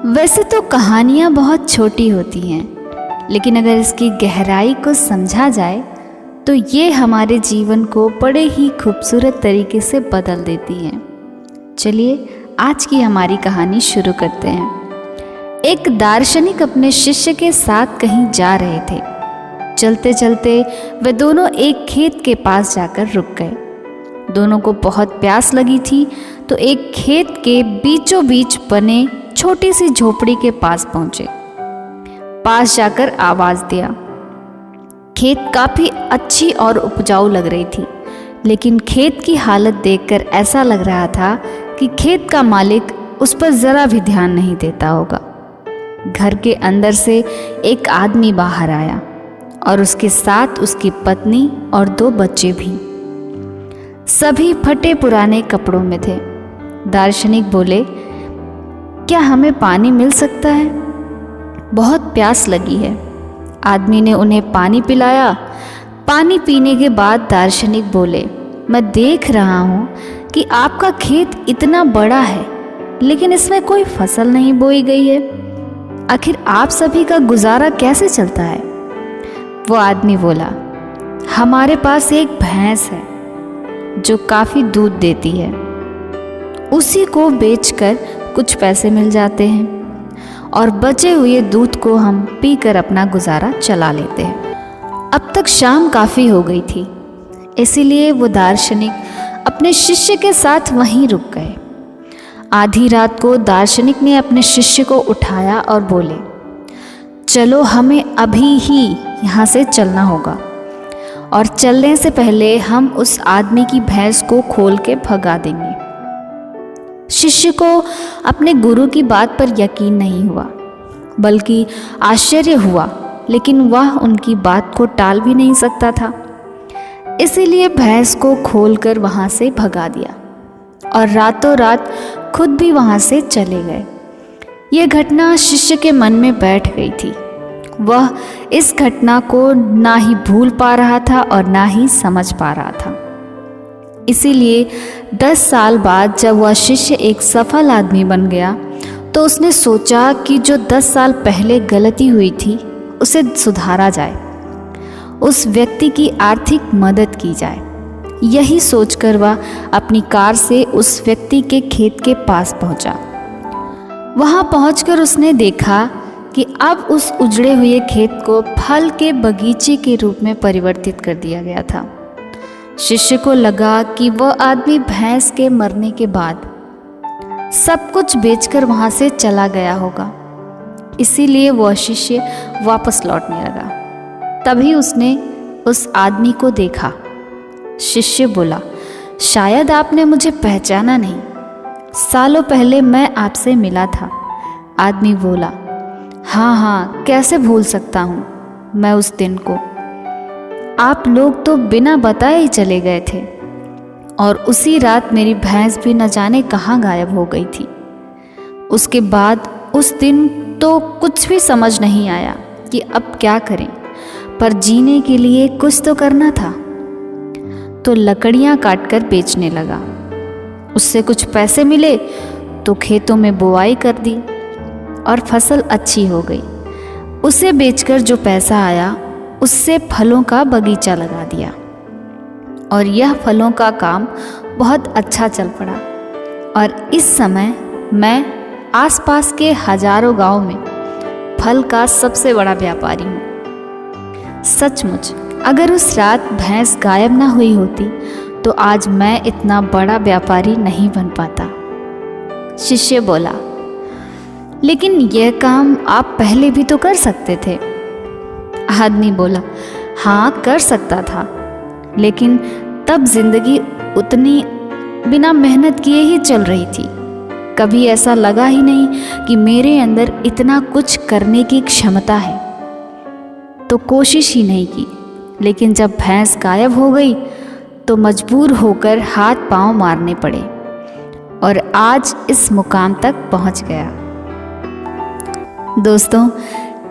वैसे तो कहानियाँ बहुत छोटी होती हैं, लेकिन अगर इसकी गहराई को समझा जाए तो ये हमारे जीवन को बड़े ही खूबसूरत तरीके से बदल देती हैं। चलिए आज की हमारी कहानी शुरू करते हैं। एक दार्शनिक अपने शिष्य के साथ कहीं जा रहे थे। चलते चलते वे दोनों एक खेत के पास जाकर रुक गए। दोनों को बहुत प्यास लगी थी, तो एक खेत के बीचों बीच बने छोटी सी झोपड़ी के पास पहुंचे। पास जाकर आवाज दिया। खेत काफी अच्छी और उपजाऊ लग रही थी, लेकिन खेत की हालत देखकर ऐसा लग रहा था कि खेत का मालिक उस पर जरा भी ध्यान नहीं देता होगा। घर के अंदर से एक आदमी बाहर आया और उसके साथ उसकी पत्नी और 2 बच्चे भी। सभी फटे पुराने कपड़ों में थे। दार्शनिक बोले, क्या हमें पानी मिल सकता है? बहुत प्यास लगी है। आदमी ने उन्हें पानी पिलाया। पानी पीने के बाद दार्शनिक बोले, मैं देख रहा हूँ कि आपका खेत इतना बड़ा है, लेकिन इसमें कोई फसल नहीं बोई गई है। आखिर आप सभी का गुजारा कैसे चलता है? वो आदमी बोला, हमारे पास एक भैंस है जो काफ़ी दूध देती है। उसी को बेचकर कुछ पैसे मिल जाते हैं और बचे हुए दूध को हम पीकर अपना गुजारा चला लेते हैं। अब तक शाम काफ़ी हो गई थी, इसीलिए वो दार्शनिक अपने शिष्य के साथ वहीं रुक गए। आधी रात को दार्शनिक ने अपने शिष्य को उठाया और बोले, चलो हमें अभी ही यहाँ से चलना होगा, और चलने से पहले हम उस आदमी की भैंस को खोल के भगा देंगे। शिष्य को अपने गुरु की बात पर यकीन नहीं हुआ, बल्कि आश्चर्य हुआ, लेकिन वह उनकी बात को टाल भी नहीं सकता था। इसीलिए भैंस को खोलकर वहाँ से भगा दिया और रातों रात खुद भी वहाँ से चले गए। ये घटना शिष्य के मन में बैठ गई थी। वह इस घटना को ना ही भूल पा रहा था और ना ही समझ पा रहा था। इसीलिए 10 साल बाद जब वह शिष्य एक सफल आदमी बन गया, तो उसने सोचा कि जो 10 साल पहले गलती हुई थी उसे सुधारा जाए, उस व्यक्ति की आर्थिक मदद की जाए। यही सोचकर वह अपनी कार से उस व्यक्ति के खेत के पास पहुंचा। वहां पहुंचकर उसने देखा कि अब उस उजड़े हुए खेत को फल के बगीचे के रूप में परिवर्तित कर दिया गया था। शिष्य को लगा कि वह आदमी भैंस के मरने के बाद सब कुछ बेचकर वहां से चला गया होगा, इसीलिए वह शिष्य वापस लौटने लगा। तभी उसने उस आदमी को देखा। शिष्य बोला, शायद आपने मुझे पहचाना नहीं, सालों पहले मैं आपसे मिला था। आदमी बोला, हाँ, कैसे भूल सकता हूँ मैं उस दिन को। आप लोग तो बिना बताए ही चले गए थे, और उसी रात मेरी भैंस भी न जाने कहाँ गायब हो गई थी। उसके बाद उस दिन तो कुछ भी समझ नहीं आया कि अब क्या करें, पर जीने के लिए कुछ तो करना था। तो लकड़ियाँ काटकर बेचने लगा। उससे कुछ पैसे मिले तो खेतों में बुआई कर दी और फसल अच्छी हो गई। उसे बेचकर जो पैसा आया उससे फलों का बगीचा लगा दिया, और यह फलों का काम बहुत अच्छा चल पड़ा। और इस समय मैं आसपास के हजारों गांव में फल का सबसे बड़ा व्यापारी हूँ। सचमुच अगर उस रात भैंस गायब ना हुई होती तो आज मैं इतना बड़ा व्यापारी नहीं बन पाता। शिष्य बोला, लेकिन यह काम आप पहले भी तो कर सकते थे। आदमी बोला, हाँ कर सकता था, लेकिन तब जिंदगी उतनी बिना मेहनत किए ही चल रही थी। कभी ऐसा लगा ही नहीं कि मेरे अंदर इतना कुछ करने की क्षमता है, तो कोशिश ही नहीं की। लेकिन जब भैंस गायब हो गई तो मजबूर होकर हाथ पांव मारने पड़े, और आज इस मुकाम तक पहुंच गया। दोस्तों,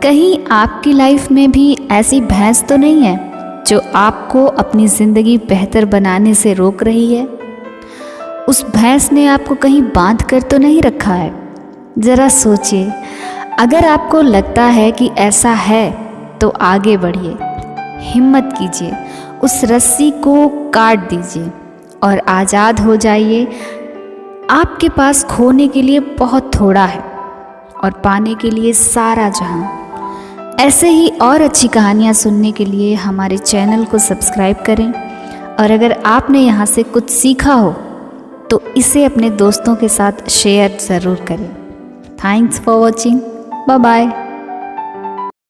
कहीं आपकी लाइफ में भी ऐसी भैंस तो नहीं है जो आपको अपनी ज़िंदगी बेहतर बनाने से रोक रही है? उस भैंस ने आपको कहीं बांध कर तो नहीं रखा है? ज़रा सोचिए, अगर आपको लगता है कि ऐसा है तो आगे बढ़िए, हिम्मत कीजिए, उस रस्सी को काट दीजिए और आज़ाद हो जाइए। आपके पास खोने के लिए बहुत थोड़ा है और पाने के लिए सारा जहां। ऐसे ही और अच्छी कहानियाँ सुनने के लिए हमारे चैनल को सब्सक्राइब करें और अगर आपने यहाँ से कुछ सीखा हो तो इसे अपने दोस्तों के साथ शेयर ज़रूर करें। Thanks for watching. Bye bye.